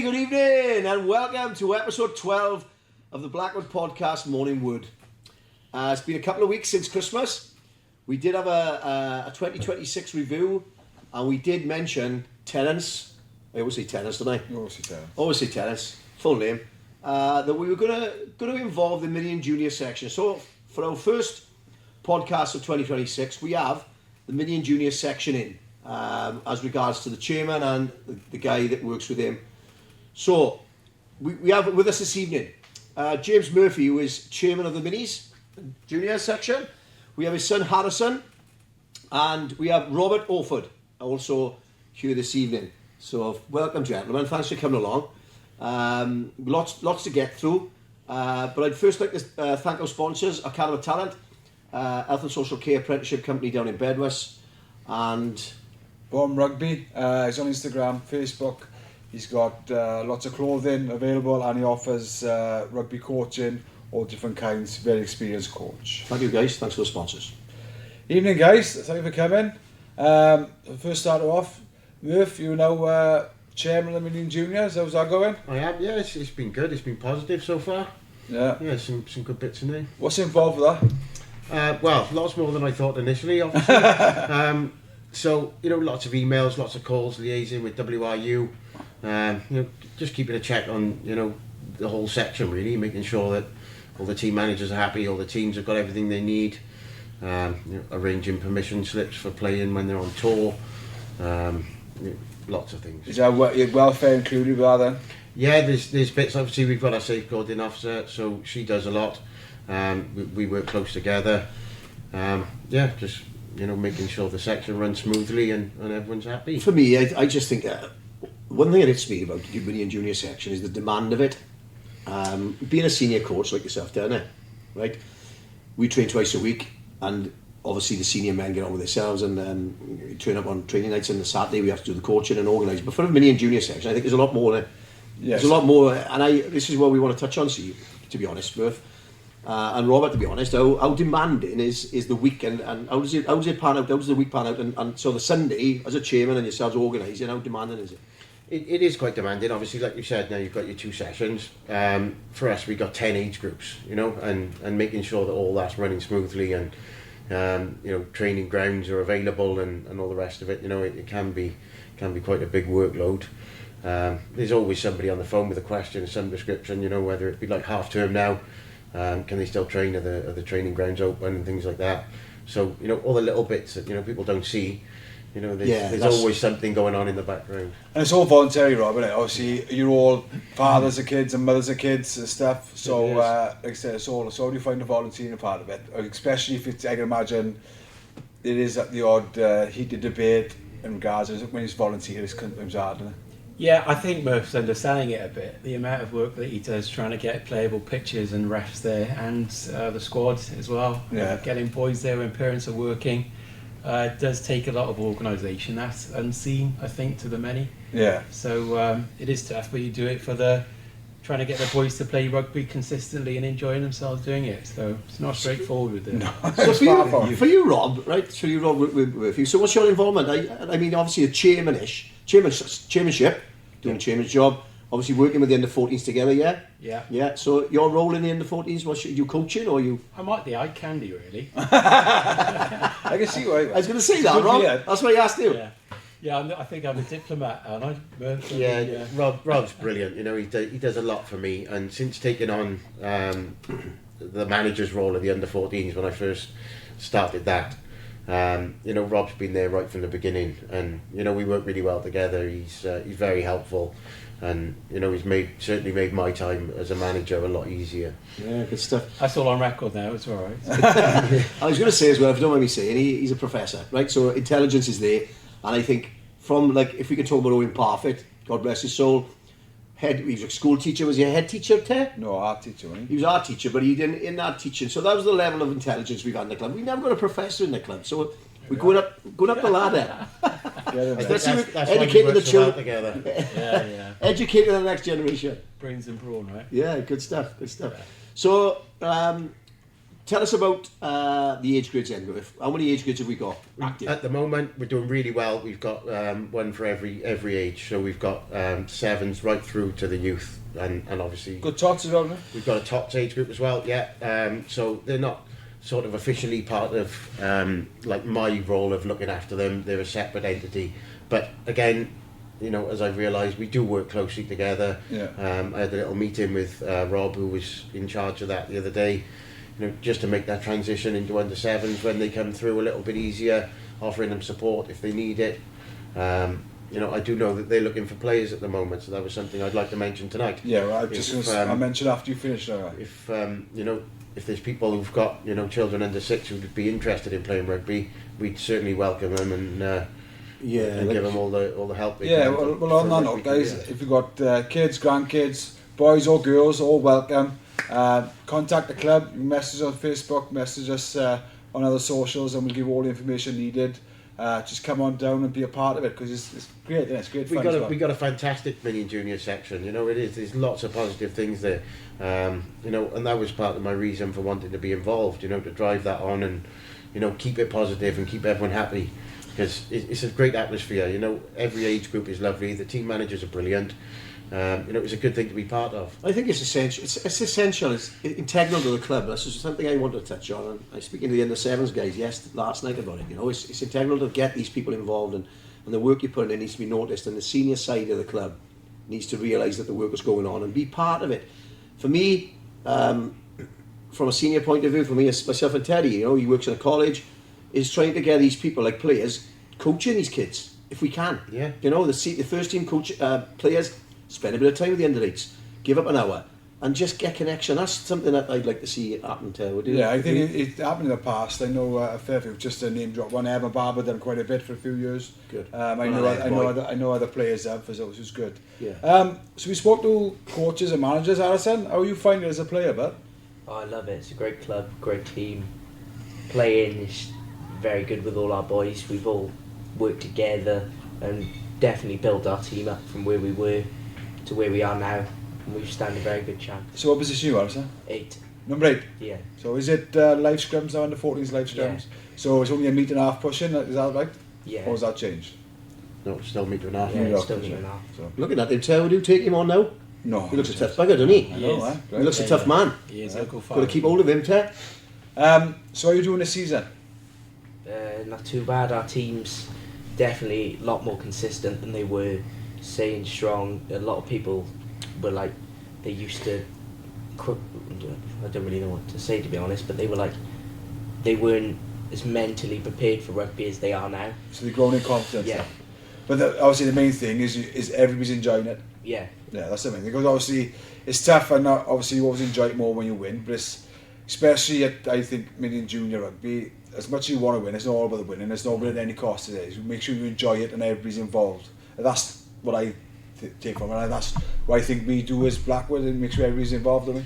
Good evening and welcome to episode 12 of the Blackwood Podcast Morning Wood. It's been a couple of weeks since Christmas. We did have a 2026 review and we did mention tenants. I always say tenants, don't I? You always say tenants. Always say tenants, full name. That we were going to involve the mini and junior section. So for our first podcast of 2026, we have the mini and junior section in as regards to the chairman and the guy that works with him. So, we have with us this evening James Murphy, who is chairman of the Minis Junior section. We have his son Harrison, and we have Robert Orford also here this evening. So, welcome, gentlemen. Thanks for coming along. Lots to get through. But I'd first like to thank our sponsors, Academy of Talent, Health and Social Care Apprenticeship Company down in Bedwas, and Bombrugby. He's on Instagram, Facebook. He's got lots of clothing available and he offers rugby coaching, all different kinds, very experienced coach. Thank you guys, thanks for the sponsors. Evening guys, thank you for coming. First start off, Murph, you're now chairman of the Mini Juniors, how's that going? I am, yeah, it's been good, it's been positive so far. Yeah, some good bits in there. What's involved with that? Well, lots more than I thought initially, obviously. So, lots of emails, lots of calls, liaising with WRU. Just keeping a check on, the whole section really, making sure that all the team managers are happy, all the teams have got everything they need, arranging permission slips for playing when they're on tour, lots of things. Is that welfare included with that then? Yeah, there's bits, obviously we've got our safeguarding officer, so she does a lot, we work close together, just making sure the section runs smoothly and everyone's happy. For me, I just think one thing that hits me about the mini and junior section is the demand of it. Being a senior coach like yourself, down there, right? We train twice a week, and obviously the senior men get on with themselves and turn up on training nights, and the Saturday we have to do the coaching and organise. But for the mini and junior section, I think there's a lot more there. Yes. There's a lot more, and this is what we want to touch on, to be honest, Murph. And Robert, to be honest, how demanding is the week, and how does it pan out? How does the week pan out? And so the Sunday, as a chairman and yourselves organising, how demanding is it? It is quite demanding. Obviously, like you said, now you've got your two sessions. For us, we've got 10 age groups, and making sure that all that's running smoothly and training grounds are available and all the rest of it. It can be quite a big workload. There's always somebody on the phone with a question of some description. Whether it be like half term now. Can they still train? Are the training grounds open and things like that? So all the little bits that people don't see. There's always something going on in the background. And it's all voluntary, Rob, isn't it? Obviously, you're all fathers of kids and mothers of kids and stuff. So, like I said, it's all. So, how do you find the volunteering part of it? Especially if it's, I can imagine, it is the odd heated debate in regards to when it's volunteer, it's sometimes hard, isn't it? Yeah, I think Murph's understanding it a bit. The amount of work that he does trying to get playable pictures and refs there, and the squad as well. Yeah. Getting boys there when parents are working. It does take a lot of organisation. That's unseen, I think, to the many. Yeah. So it is tough, but you do it for trying to get the boys to play rugby consistently and enjoying themselves doing it. So it's not straightforward with it. No. So for you, Rob, right? For you, Rob, with you. So what's your involvement? I mean, obviously a chairmanship, doing a chairman's job. Obviously working with the under-14s together, yeah? Yeah. Yeah, so your role in the under-14s, you coaching or you... I might be eye candy, really. I can see why. I was going to say that, Rob. That's why I asked you. Yeah, I think I'm a diplomat, aren't I? Murph? Yeah. Rob's brilliant. He does a lot for me. And since taking on the manager's role of the under-14s when I first started that, Rob's been there right from the beginning, and we work really well together. He's very helpful. And he's certainly made my time as a manager a lot easier. Yeah, good stuff. That's all on record now. It's all right. I was going to say as well, if you don't mind me saying, he's a professor, right? So intelligence is there, and I think from if we could talk about Owen Parfitt, God bless his soul, he was a school teacher. Was he a head teacher there? No, art teacher, wasn't he? He was art teacher, but he didn't in that teaching. So that was the level of intelligence we've had in the club. We never got a professor in the club, so we're going up the ladder. That's educating the children together. Yeah. Educating the next generation. Brains and brawn, right? Yeah, good stuff. Yeah. So Tell us about the age grids then. How many age grids have we got active? At the moment, we're doing really well. We've got one for every age. So we've got sevens right through to the youth, and obviously Good tots as well, no? we've got a tots age group as well. Yeah. So they're not sort of officially part of like my role of looking after them. They're a separate entity. But again, you know, as I've realised, we do work closely together. Yeah. I had a little meeting with Rob, who was in charge of that the other day. You know, just to make that transition into under sevens when they come through a little bit easier, offering them support if they need it. You know, I do know that they're looking for players at the moment, so that was something I'd like to mention tonight. Yeah, well, I mentioned after you finished. If you know, if there's people who've got, you know, children under 6 who would be interested in playing rugby, we'd certainly welcome them and give them all the help. Yeah, well on that note, guys, if you've got kids, grandkids, boys or girls, all welcome. Contact the club, message us on Facebook, message us on other socials, and we'll give all the information needed. Just come on down and be a part of it, because it's great. Yeah, it's great fun. We got a fantastic mini and junior section. You know, it is. There's lots of positive things there. You know, and that was part of my reason for wanting to be involved. You know, to drive that on and, you know, keep it positive and keep everyone happy, because it's a great atmosphere. You know, every age group is lovely. The team managers are brilliant. You know, it's a good thing to be part of. I think it's essential. It's essential. It's integral to the club. That's just something I want to touch on. And I was speaking to the under sevens guys last night about it. You know, it's integral to get these people involved, and the work you're putting in needs to be noticed. And the senior side of the club needs to realise that the work is going on and be part of it. For me, from a senior point of view, for me, myself and Teddy, you know, he works in a college, is trying to get these people like players coaching these kids if we can. Yeah. You know, the first team coach players. Spend a bit of time with the under-8s, give up an hour, and just get connection. That's something that I'd like to see happen to. Yeah, I think it happened in the past. I know a fair few, just to name drop one. Evan Barber done quite a bit for a few years. Good. I know other players have, which was good. Yeah. So we spoke to coaches and managers. Alison, how are you finding it as a player, bud? Oh, I love it. It's a great club, great team. Playing is very good with all our boys. We've all worked together and definitely built our team up from where we were to where we are now, and we stand a very good chance. So what position you are, sir? 8. Number 8? Yeah. So is it live scrums now, under 14s live scrums? Yeah. So it's only a metre and a half pushing, is that right? Yeah. Or has that changed? No, it's still metre and a half. Yeah, Metre it's still pushing. metre and a half. So. Looking at him, Ted, would you take him on now? No. He looks a tough bugger, doesn't he? I know, Yes. He looks a tough man. He is. He'll go far. Got to keep hold of him, Ted. So how are you doing this season? Not too bad. Our team's definitely a lot more consistent than they were. Staying strong. A lot of people were like, they used to, I don't really know what to say, to be honest, but they were like, they weren't as mentally prepared for rugby as they are now. So they're growing in confidence. Yeah. But obviously the main thing is everybody's enjoying it. Yeah. Yeah, that's the main thing. Because obviously it's tough, and obviously you always enjoy it more when you win. But it's, especially at, I think, mini and junior rugby, as much as you want to win, it's not all about the winning. It's not about at any cost. It is. Make sure you enjoy it and everybody's involved. And that's what I take from it. And that's what I think we do as Blackwood, and make sure everybody's involved in it.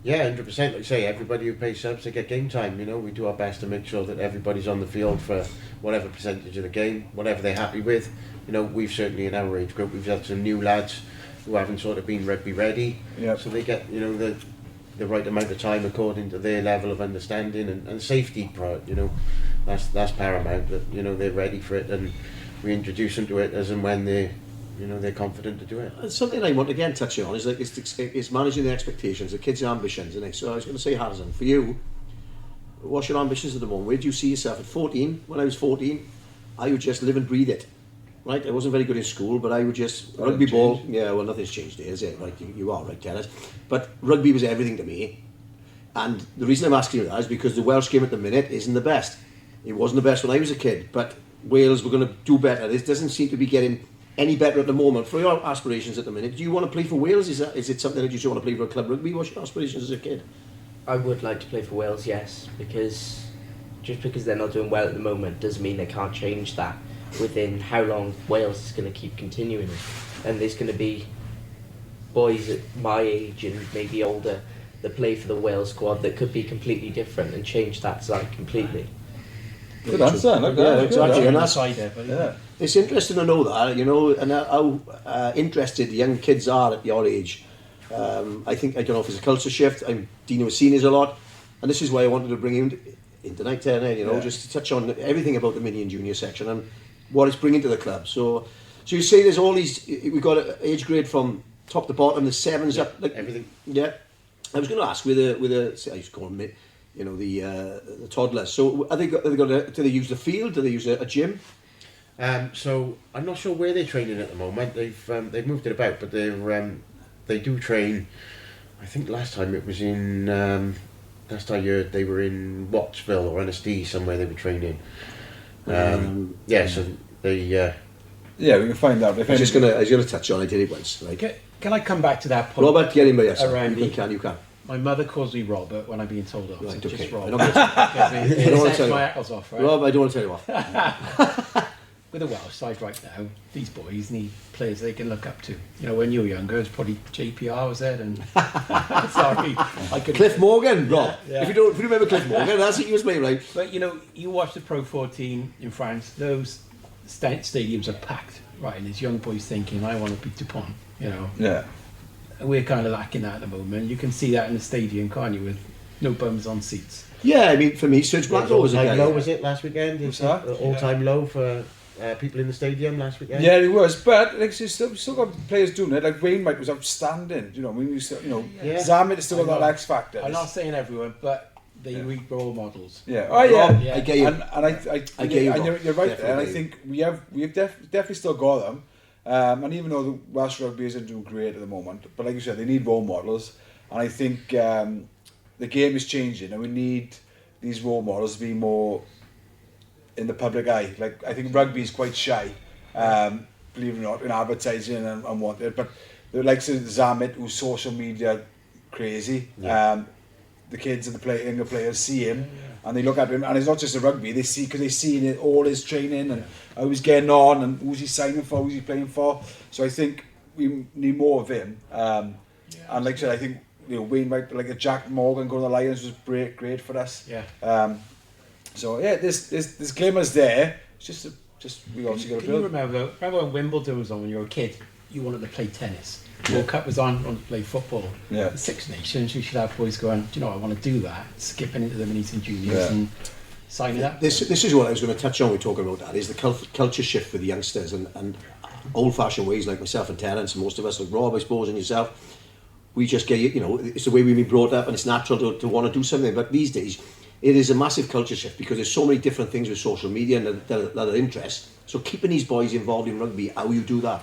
Yeah, 100%. Like you say, everybody who pays subs to get game time. You know, we do our best to make sure that everybody's on the field for whatever percentage of the game, whatever they're happy with. You know, we've certainly in our age group, we've had some new lads who haven't sort of been rugby ready. Yep. So they get, you know, the right amount of time according to their level of understanding and safety. You know, that's paramount. That, you know, they're ready for it, and we introduce them to it as and when they're confident to do it. And something I want to again touch on is like it's managing the expectations, the kids' ambitions, isn't it? So I was going to say, Harrison, for you, what's your ambitions at the moment? Where do you see yourself at 14? When I was 14, I would just live and breathe it. Right, I wasn't very good in school, but I would just rugby ball. Yeah, well, nothing's changed here, is it? Right, you are right, Dennis. But rugby was everything to me, and the reason I'm asking you that is because the Welsh game at the minute isn't the best. It wasn't the best when I was a kid, but Wales were going to do better. This doesn't seem to be getting any better at the moment. For your aspirations at the minute, do you want to play for Wales? Is it something that you just want to play for a club rugby? What's your aspirations as a kid? I would like to play for Wales, yes, because just because they're not doing well at the moment doesn't mean they can't change that within how long Wales is going to keep continuing it. And there's going to be boys at my age and maybe older that play for the Wales squad that could be completely different and change that side completely. Good answer. Look, Yeah, exactly. And That's that's, side there, but Yeah. it's interesting to know that, you know, and how interested young kids are at your age. I think, I don't know if it's a culture shift. I'm dealing with seniors a lot. And this is why I wanted to bring him in tonight, Turner, you know, Yeah. just to touch on everything about the mini and junior section and what it's bringing to the club. So you see there's all these, we've got an age grade from top to bottom, the 7s up. Like, Everything. Yeah. I was going to ask with a I used to call them, you know, the toddlers. So do they use the field? Do they use a gym? So I'm not sure where they're training at the moment. They've moved it about, but they do train. I think last time it was in last I heard they were in Wattsville or NSD somewhere they were training. So they. Yeah, we can find out. If I was going to touch on. I did it once. Right. Can I come back to that point? Robert, get in by yourself. Around You can. My mother calls me Robert when I'm being told off. Right, so okay. just Rob. I'm not gonna- Because I don't wanna it tell sets you my what. ankles off, right? Rob, I don't want to tell you off. With the Welsh side right now, these boys need players they can look up to. You know, when you were younger, it was probably JPR was there, and sorry, I could. Cliff Morgan, Rob. Yeah. If you remember Cliff Morgan, that's it. You was made right. But you know, you watch the Pro 14 in France; those stadiums are packed, right? And there's young boys thinking, "I want to be Dupont," you know. Yeah. And we're kind of lacking that at the moment. You can see that in the stadium, can't you? With no bums on seats. Yeah, I mean, for me, Serge Blacklow was a all-time guy. low, was it last weekend? What's that? All-time low for people in the stadium last weekend. Yeah, it was, but like you still got players doing it. Like Wainwright was outstanding. You know, I mean, Yeah. Zamet has still got I know. that X factor. I'm not saying everyone, but they read role models. Yeah. Oh yeah. Rob, Yeah. I get you. And I get you, and Rob. you're right there. And I Definitely. think we've definitely still got them. And even though the Welsh rugby isn't doing great at the moment, but like you said, they need role models. And I think the game is changing, and we need these role models to be more in the public eye. Like I think rugby is quite shy, believe it or not, in advertising and wanted. But like Zamet, who's social media crazy. Yeah. The kids and the younger players see him, and they look at him, and it's not just the rugby. They see because they see it, all his training and how he's getting on, and who's he signing for, who's he playing for. So I think we need more of him. And like I said, I think Wainwright, like a Jack Morgan going to the Lions was great for us. Yeah. So yeah, this glimmer's there. It's just we obviously got to Can you build. remember when Wimbledon was on when you were a kid? You wanted to play tennis. World Cup was on, wanted to play football. Yeah. The Six Nations, we should have boys going, do you know, I want to do that. Skipping into the minis and juniors Yeah. and signing up. This is what I was going to touch on. We're talking about that is the culture shift for the youngsters and old-fashioned ways like myself and Terence and most of us, like Rob, I suppose, and yourself. We just get it's the way we've been brought up, and it's natural to want to do something. But these days, it is a massive culture shift because there's so many different things with social media and that are interest. So keeping these boys involved in rugby, how you do that,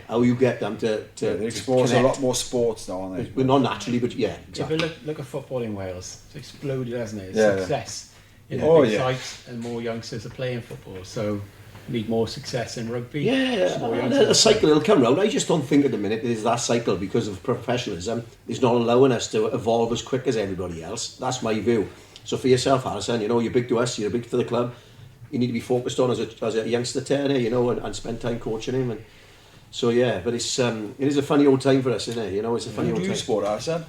how you get them to They expose a lot more sports now, aren't they? Well, not naturally, but yeah, exactly. If you look at football in Wales, it's exploded, hasn't it? It's Yeah. success. You Oh, know, big yeah. sites and more youngsters are playing football. So we need more success in rugby. Yeah, More and youngsters. a cycle will come round. I just don't think at the minute there's that cycle because of professionalism is not allowing us to evolve as quick as everybody else. That's my view. So for yourself, Harrison, you're big to us, you're big to the club. You need to be focused on as a youngster Turner, and spend time coaching him. And so yeah, but it is a funny old time for us, isn't it? It's a funny Who old do you time. support, Arsene?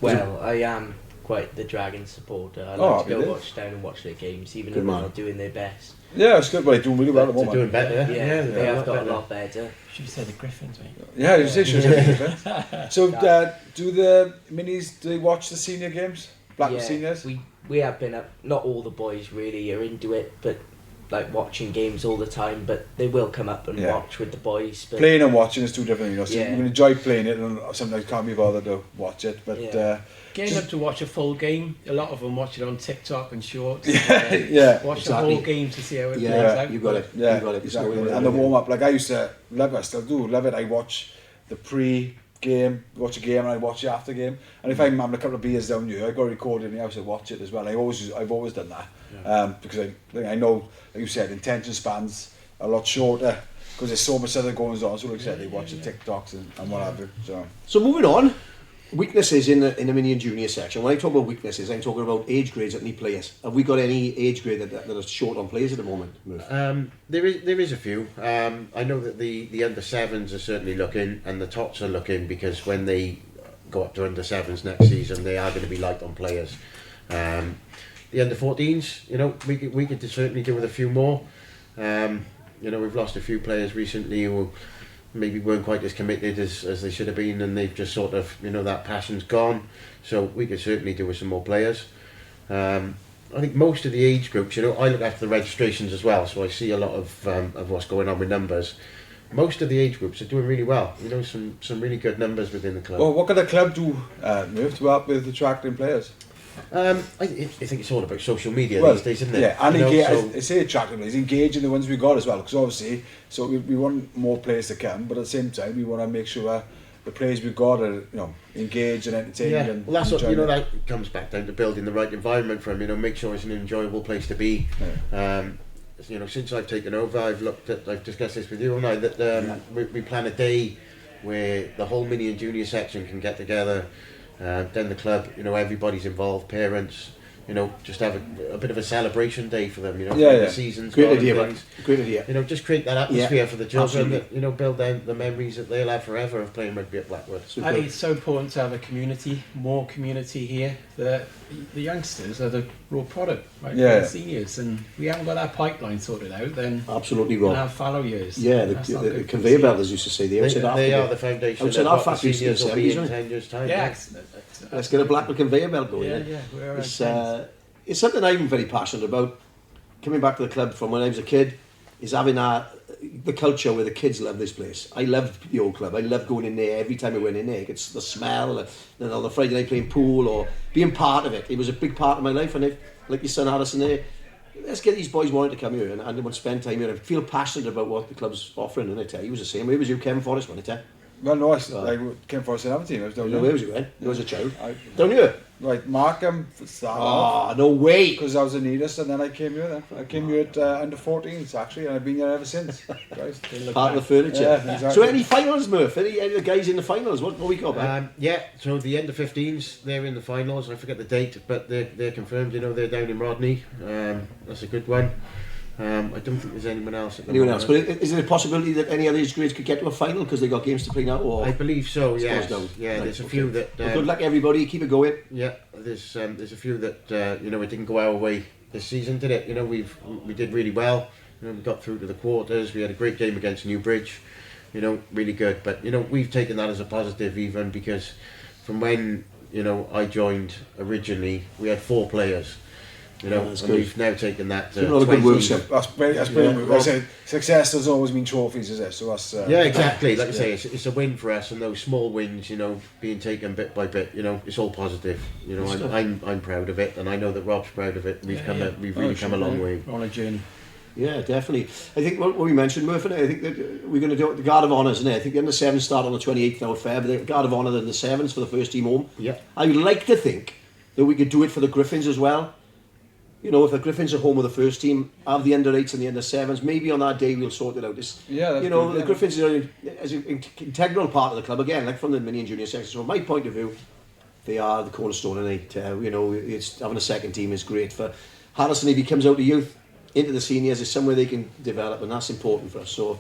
Well, I am quite the Dragons supporter. I Oh, like to go really? watch down and watch their games, even Good though they're man. not doing their best. Yeah, it's good. Well, they're doing really well at the They're moment. doing better. Yeah, they they're have got better. a lot better. Should have said the Griffins, mate. Yeah, you say should have. So, do the minis? Do they watch the senior games? Blackburn seniors. We have been up. Not all the boys really are into it, but like watching games all the time. But they will come up and Yeah. watch with the boys. But Playing and watching is two different. So Yeah. you can enjoy playing it, and sometimes can't be bothered to watch it. But Yeah. Getting them to watch a full game, a lot of them watch it on TikTok and shorts. yeah, Watch exactly. the whole game to see how it plays Yeah, out. you got it. yeah, You got it. It's no way exactly. around And the it. warm up, like I used to love it, I still do love it. I watch the pre-game, watch a game, and I watch the after game. And if I'm having a couple of beers down here, I got a recorder in the house, I watch it as well. I've always done that because I know, like you said, attention spans are a lot shorter because there's so much other goings on. So like I said, they watch the TikToks and what have you. So moving on, weaknesses in the mini and junior section. When I talk about weaknesses, I'm talking about age grades that need players. Have we got any age grade that are short on players at the moment? Murph? There is a few. I know that the under sevens are certainly looking, and the tots are looking because when they go up to under sevens next season, they are going to be light on players. The under 14s, we could certainly do with a few more. We've lost a few players recently who maybe weren't quite as committed as they should have been, and they've just sort of, you know, that passion's gone. So we could certainly do with some more players. I think most of the age groups, you know, I look after the registrations as well, so I see a lot of what's going on with numbers. Most of the age groups are doing really well. You know, some really good numbers within the club. Well, what can the club do, Murph, to help with attracting players? I think it's all about social media Well, these days, isn't it? Yeah, and You know, engage, so- I say attracting players, engaging the ones we got as well, because obviously, so we want more players to come, but at the same time, we want to make sure the players we've got are, you know, engaged and entertained. Yeah, And well, that's what, you enjoying know, it. that comes back down to building the right environment for them. You know, make sure it's an enjoyable place to be. You know, since I've taken over, I've discussed this with you all night, that we plan a day where the whole mini and junior section can get together. Then the club, you know, everybody's involved, parents. You know, just have a bit of a celebration day for them. You know, the season's Great gone idea, and mate. things. Great idea. You know, just create that atmosphere for the children. absolutely. That, you know, build down the memories that they'll have forever of playing rugby at Blackwood. I think it's so important to have a community, more community here. The youngsters are the raw product, right? Yeah. The seniors, and we haven't got that pipeline sorted out. Then Absolutely, we'll Rob. have fallow years. Yeah, That's not the good for conveyor the belt, as used to say, the outside They half are of the it. foundation Outside of our what the factories in the seniors will be 70s, in right? 10 years' time. Yeah, Let's get a Blackwood conveyor belt going. yeah. We're It's something I'm very passionate about. Coming back to the club from when I was a kid, is having the culture where the kids love this place. I loved the old club. I loved going in there every time I went in there. It's the smell, and on the Friday night playing pool or being part of it. It was a big part of my life, and if, like your son Harrison there, let's get these boys wanting to come here and they want to spend time here and feel passionate about what the club's offering. And I tell you, he was the same. Where was you, Kevin Forrest, when I tell you? Well, no, I came for us in Aberdeen. I was down Where there. was you when? You was a child. I- Down here? Right, Markham for start off, Oh, no way. because I was in Needus, and then I came here then. I came here at under 14s actually, and I've been here ever since. Guys. Part of the furniture. Yeah, exactly. So any finals, Murph? Any of the guys in the finals? What we got, man? Yeah, so the end of 15s, they're in the finals. I forget the date, but they're confirmed. You know, they're down in Rodney. That's a good one. I don't think there's anyone else at the Anyone moment. else? But is there a possibility that any of these grades could get to a final because they got games to play now? Or I believe so. It's Yes. closed down. Yeah, Right, there's a okay. few that. Well, good luck, everybody. Keep it going. Yeah, there's a few that you know, it didn't go our way this season, did it? You know, we did really well. You know, we got through to the quarters. We had a great game against Newbridge. You know, really good. But you know, we've taken that as a positive, even because from when, you know, I joined originally, we had 4 players. You know, that's and good. we've now taken that to Doing all the good 20. work, Sam. That's brilliant. I said success doesn't always mean trophies, is it? So that's Yeah, exactly. Like I say, it's a win for us, and those small wins, you know, being taken bit by bit, you know, it's all positive. You know, I'm proud of it, and I know that Rob's proud of it. We've we've really come a long way. We're on a journey. Yeah, definitely. I think what we mentioned, Murphy, I think that we're going to do the Guard of Honours, isn't it? I think the under 7s start on the 28th now of February. The Guard of Honour and the 7s for the first team home. Yeah. I would like to think that we could do it for the Griffins as well. You know, if the Griffins are home with the first team, have the under 8s and the under 7s, maybe on that day we'll sort it out. Yeah, that's you know, good, the yeah. Griffins are as an integral part of the club, again, like from the mini and junior section. So from my point of view, they are the cornerstone, and you know, it's having a second team is great for Harrison. If he comes out of youth into the seniors, is somewhere they can develop, and that's important for us. So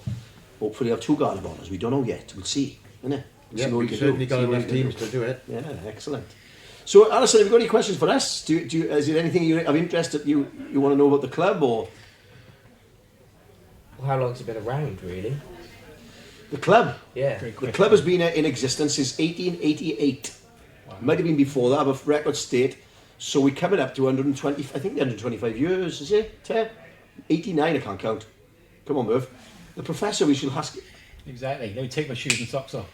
hopefully have 2 Guard of Honours. We don't know yet. We'll see, innit? Yeah, See what we we've can certainly do. got See what we enough can teams do. to do it. Yeah, excellent. So, Alison, have you got any questions for us? Is there anything of interest that you want to know about the club, or Well, how long's it been around, really? the club? Yeah. Great The question. club has been in existence since 1888. Might have been before that, but record state. So we're coming up to 120. I think 125 years. Is it? 89. I can't count. Come on, Murph. The professor. We should ask. Exactly. Let me take my shoes and socks off.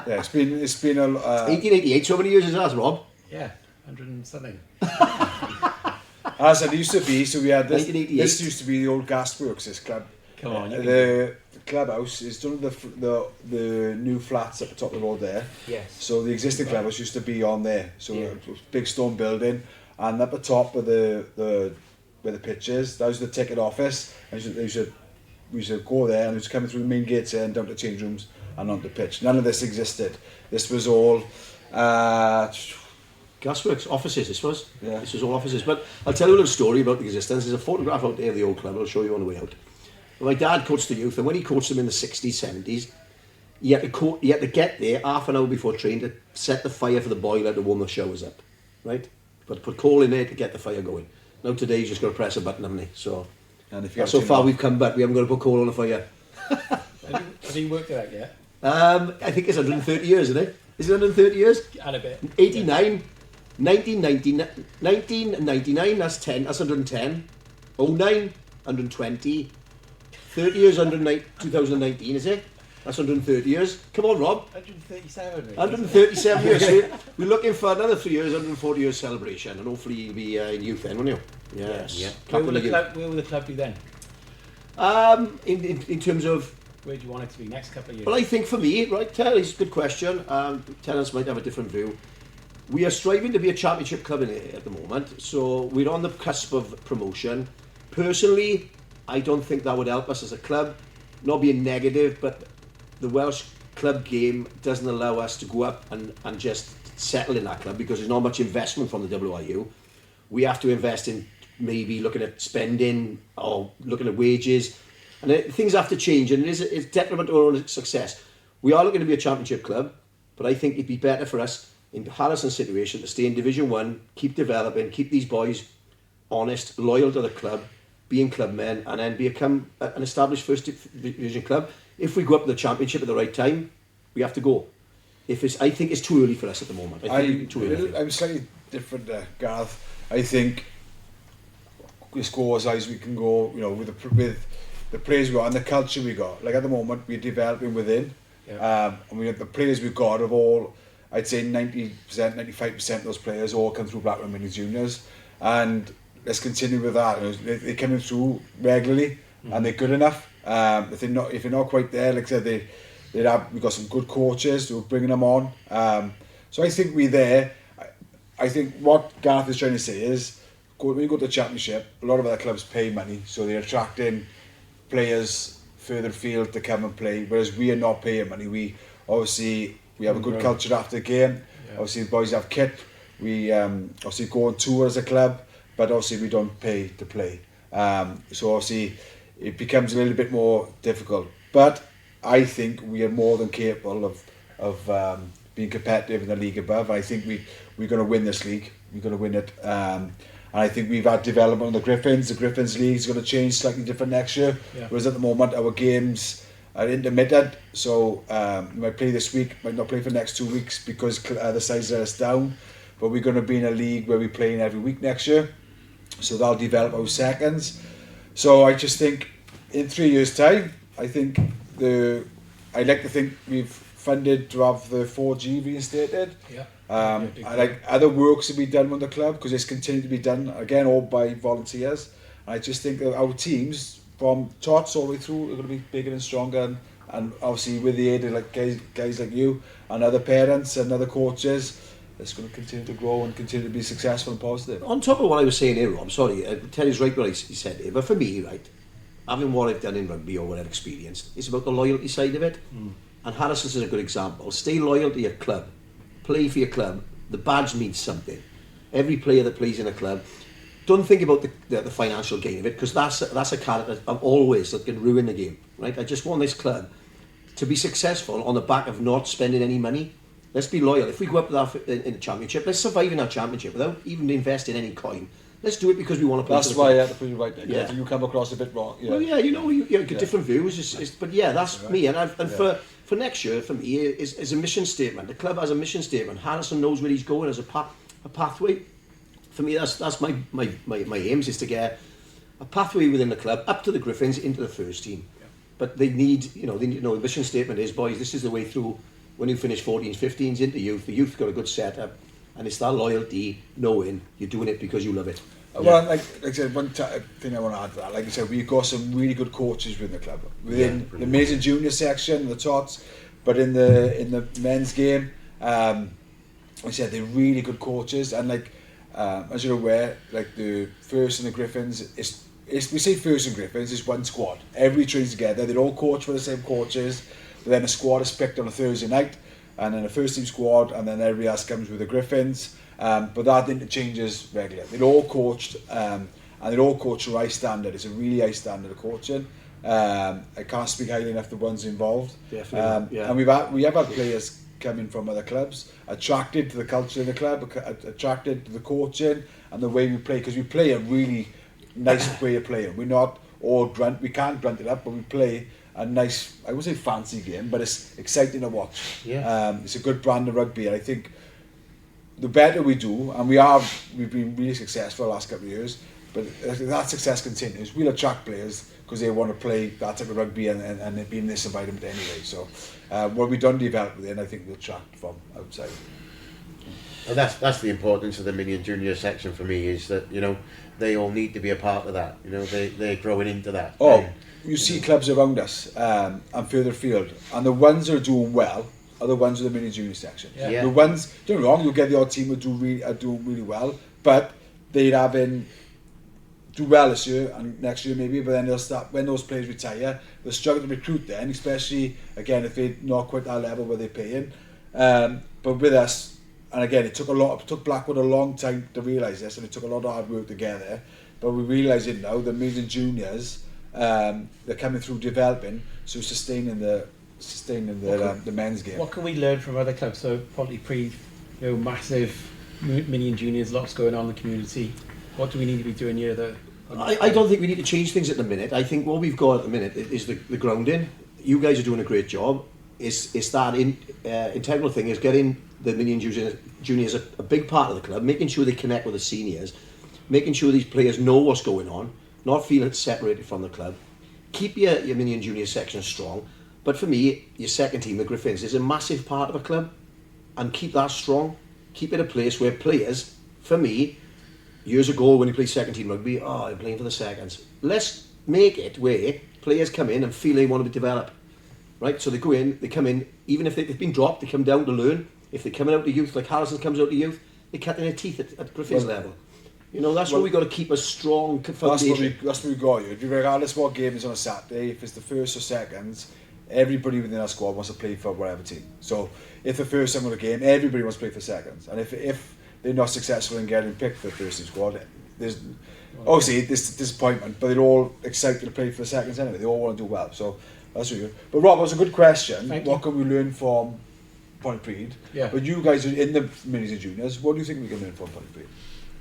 yeah, it's been a 1888. So many years is that, Rob? Yeah, 100 and something. as it used to be. So we had this. 1988. This used to be the old gasworks. This club. Come on, you can The clubhouse is done the new flats at the top of the road there. Yes. So the existing clubhouse used to be on there. So Yeah. it was a big stone building, and at the top of the where the pitch is, that was the ticket office. And we should go there, and it was coming through the main gates there and down to change rooms and onto the pitch. None of this existed. This was all. Gasworks offices. This was. Yeah. This was all offices. But I'll tell you a little story about the existence. There's a photograph out there of the old club. I'll show you on the way out. My dad coached the youth, and when he coached them in the 60s, 70s, he had to get there half an hour before training to set the fire for the boiler to warm the showers up, right? But put coal in there to get the fire going. Now today you just got to press a button, haven't you? So And if you that's so far we've come, but we haven't got to put coal on the fire. Have you worked it out yet? I think it's 130 years, isn't it? Is it 130 years? Add a bit. 89, 1999, that's 10, that's 110. 09, 120. 30 years under 2019, is it? That's 130 years. Come on, Rob. 137. 137 years. So we're looking for another 3 years, 140 years celebration, and hopefully you'll be in youth then, won't you? Yes. Yeah. Where Captain will, of youth. where will the club be then? In terms of, Where do you want it to be next couple of years? well, I think for me, right, Terry's a good question. Tenants might have a different view. We are striving to be a championship club in it at the moment, so we're on the cusp of promotion. Personally, I don't think that would help us as a club. Not being negative, but the Welsh club game doesn't allow us to go up and just settle in that club because there's not much investment from the WIU. We have to invest in maybe looking at spending or looking at wages, and things have to change, and it's detriment to our own success. We are looking to be a championship club, but I think it'd be better for us in Harrison's situation to stay in Division 1, keep developing, keep these boys honest, loyal to the club, being clubmen, and then become an established first division club. If we go up to the championship at the right time, we have to go. I think it's too early for us at the moment. I'm slightly different, Gareth. I think as go as high as we can go, with the players we got and the culture we got. Like at the moment, we're developing within, and we have the players we've got of all. I'd say 90%, 95% of those players all come through Blackburn Mini Juniors, and let's continue with that. They're coming through regularly, and they're good enough. If they're not quite there, like I said, we've got some good coaches who are bringing them on. So I think we're there. I think what Gareth is trying to say is, when you go to the championship, a lot of other clubs pay money, so they're attracting players further afield to come and play, whereas we are not paying money. We have a good culture after the game. Yeah. Obviously the boys have kit. We obviously go on tour as a club, but obviously we don't pay to play. So obviously it becomes a little bit more difficult. But I think we are more than capable of being competitive in the league above. I think we're going to win this league. We're going to win it. And I think we've had development on the Griffins. The Griffins league is going to change slightly different next year. Yeah. Whereas at the moment our games are intermittent. So we might play this week, might not play for the next 2 weeks because the sides let us down. But we're going to be in a league where we're playing every week next year. So that'll develop our seconds. So I just think in 3 years' time, I think I'd like to think we've funded to have the 4G reinstated. Yeah. I like other works to be done with the club because it's continued to be done again all by volunteers. I just think that our teams from tots all the way through are going to be bigger and stronger, and obviously with the aid of like guys like you and other parents and other coaches, it's going to continue to grow and continue to be successful and positive. On top of what I was saying here, Rob, sorry, Terry's right what he said here, but for me, right, having what I've done in rugby or what I've experienced, it's about the loyalty side of it. And Harrison's is a good example. Stay loyal to your club. Play for your club. The badge means something. Every player that plays in a club, don't think about the financial gain of it, because that's a character of always that can ruin the game, right? I just want this club to be successful on the back of not spending any money. Let's be loyal. If we go up in the championship, let's survive in our championship without even investing any coin. Let's do it because we want to play. That's why I had to put you right there. Yeah. You come across a bit wrong. Yeah. Well, yeah, you get different views. But yeah, that's right. Me. And for next year, for me, is a mission statement. The club has a mission statement. Harrison knows where he's going as a pathway. For me, that's my aims is to get a pathway within the club up to the Griffins into the first team. Yeah. But they need, the mission statement is, boys, this is the way through. When you finish 14s, 15s into youth, the youth got a good setup, and it's that loyalty, knowing you're doing it because you love it. Well, like I said, one thing I want to add to that, like I said, we've got some really good coaches within the club, within the major junior section, the tots, but in the men's game, like I said, they're really good coaches, and like as you're aware, like the First and the Griffins, we say First and Griffins is one squad. Everybody trains together. They're all coached by the same coaches. But then a squad is picked on a Thursday night, and then a first team squad, and then everybody else comes with the Griffins. But that interchanges regularly. They're all coached, and they're all coached to a high standard. It's a really high standard of coaching. I can't speak highly enough the ones involved. Definitely. And we have had players coming from other clubs, attracted to the culture of the club, attracted to the coaching and the way we play, because we play a really nice way of playing. We're not all grunt. We can't grunt it up, but we play a nice, I wouldn't say fancy game, but it's exciting to watch. Yeah. It's a good brand of rugby, and I think the better we do, and we've been really successful the last couple of years, but if that success continues, we'll attract players because they want to play that type of rugby and be in this environment anyway. So what we don't develop within, I think we'll attract from outside. And that's the importance of the mini and junior section for me, is that, you know, they all need to be a part of that. You know, they're growing into that. Oh, you see clubs around us and further afield, and the ones that are doing well are the ones with the mini junior section. Yeah. Yeah. The ones, don't get me wrong, you'll get the odd team who are doing really well, but they're do well this year and next year maybe, but then they'll start, when those players retire, they'll struggle to recruit then, especially again if they're not quite that level where they're paying. But with us, and again, it took Blackwood a long time to realise this, and it took a lot of hard work to get there, but we realise it now. The mids and juniors, they're coming through developing, so sustaining the men's game. What can we learn from other clubs? So Pontypridd, you know, massive mini and juniors, lots going on in the community. What do we need to be doing here? I don't think we need to change things at the minute. I think what we've got at the minute is the grounding. You guys are doing a great job. It's that integral thing is getting the mini and juniors a big part of the club, making sure they connect with the seniors, making sure these players know what's going on, not feeling separated from the club. Keep your mini and junior section strong, but for me, your second team, the Griffins, is a massive part of a club, and keep that strong. Keep it a place where players, for me, years ago when you played second team rugby, I'm playing for the seconds. Let's make it where players come in and feel they want to develop, right? So they go in, they come in, even if they've been dropped, they come down to learn. If they're coming out to youth, like Harrison comes out to youth, they're cutting their teeth at Griffins level. You know, that's where we've got to keep a strong foundation. That's what we got you. Regardless what game is on a Saturday, if it's the first or seconds, everybody within our squad wants to play for whatever team. So if the first time of the game, everybody wants to play for seconds. And if they're not successful in getting picked for the first team squad, there's obviously this disappointment, but they're all excited to play for the seconds anyway. They all want to do well. So that's really good. But Rob, that was a good question. What can we learn from Pontypridd? Yeah. But you guys are in the minis and juniors. What do you think we can learn from Pontypridd?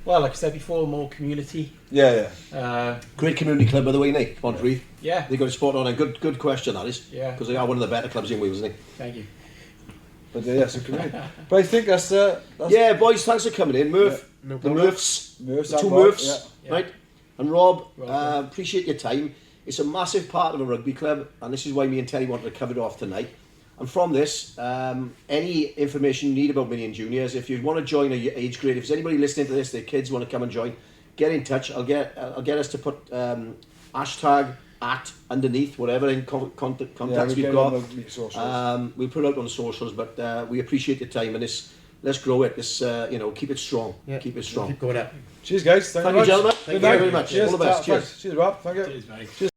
Well, like I said before, more community. Yeah. Great community club, by the way, Nick, Pontypridd. Yeah. They got a spot on. A good question, that is. Yeah. Because they are one of the better clubs in Wales, isn't it? Thank you. But yeah, so community. But I think that's yeah, boys, thanks for coming in. Murph, No the problem. Murphs, Murphs the two and Rob, Murphs, yeah. right? And Rob, Welcome. appreciate your time. It's a massive part of a rugby club, and this is why me and Terry wanted to cover it off tonight. And from this, any information you need about mini and juniors, if you want to join a age grade, if there's anybody listening to this, their kids want to come and join, get in touch. I'll get us to put hashtag @ underneath whatever in contacts we've got. We'll put it out on the socials, but we appreciate your time, and let's grow it. Keep it strong. Yeah. Keep it strong. Keep going up. Cheers, guys. Thank you, gentlemen. Thank you very much. Cheers. All the best. Cheers. Cheers, Rob. Thank you. Cheers, mate. Cheers.